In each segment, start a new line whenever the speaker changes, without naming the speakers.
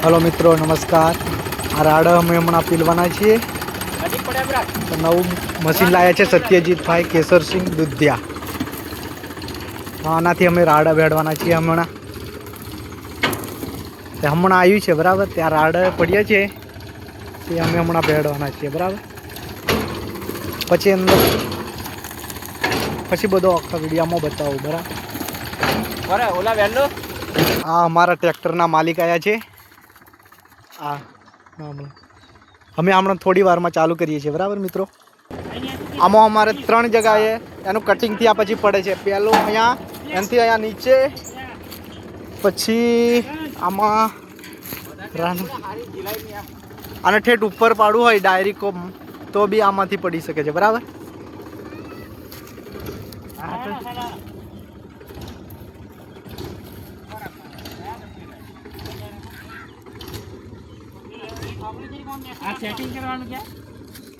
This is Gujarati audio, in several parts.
हेलो मित्रों नमस्कार। आ राड अमे हमणा पीलवाना छीए। तो नवु मशीन लाया है सत्यजीत भाई केसर सिंह दुधिया। आनाथी अमे राड भेड़वाना छीए। हमणा हमणा आव्युं छे बराबर। त्या राड पड्या छे ते अमे हमणा भेड़वाना छीए बराबर। पछी अंदर पछी बधो आखा विडियोमां बतावुं बराबर। ओला वेलो आ अमारा ट्रेक्टरना मालिक आया छे। અમે હમણાં થોડી વારમાં ચાલુ કરીએ છીએ બરાબર મિત્રો। આમાં અમારે 3 જગ્યાએ એનું કટિંગ થયા પછી પડે છે। પહેલું અહીંયા એનથી અહીંયા નીચે, પછી આમાં આને ઠેઠ ઉપર પાડવું હોય ડાયરેક્ટ તો બી આમાંથી પડી શકે છે બરાબર।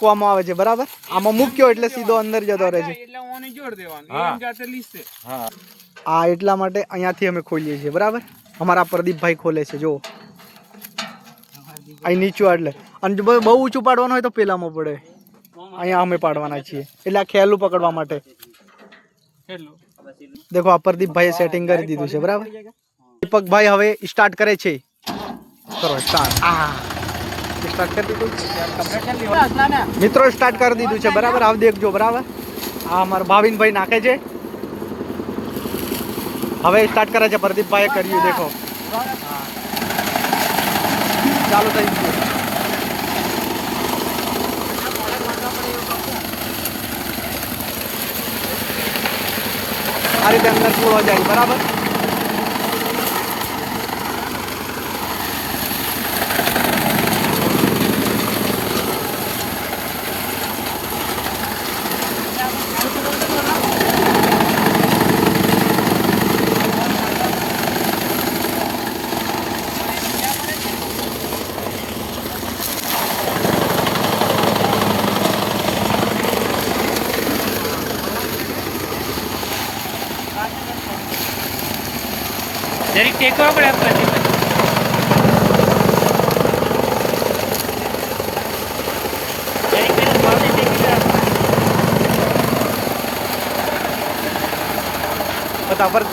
કોમાં આવે છે બરાબર। આમાં મૂક્યો એટલે સીધો અંદર જતો રહે છે। આ એટલા માટે અહીંયાથી અમે ખોલીએ છીએ બરાબર। અમારા પ્રદીપભાઈ ખોલે છે જો અહીં નીચું એટલે। અને બહુ ઊંચું પાડવાનું હોય તો પેલામાં પડે। અહીંયા અમે પાડવાના છીએ એટલે આ ખેલું પકડવા માટે। देखो આ પ્રદીપભાઈએ સેટિંગ કરી દીધું છે બરાબર। દીપકભાઈ હવે સ્ટાર્ટ કરે છે। કરો સ્ટાર્ટ। स्टार्ट कर दीधुं मित्रों, स्टार्ट कर दीधुं छे बराबर। आप देखजो बराबर। आ अमर भाविन भाई नाखे छे। हवे स्टार्ट करे छे प्रदीप भाई कर्युं देखो। चालू थई गयुं। आ रीते अंदर पूरो जाय बराबर।
जरीक टेको पड़े प्रदीप
फटाफट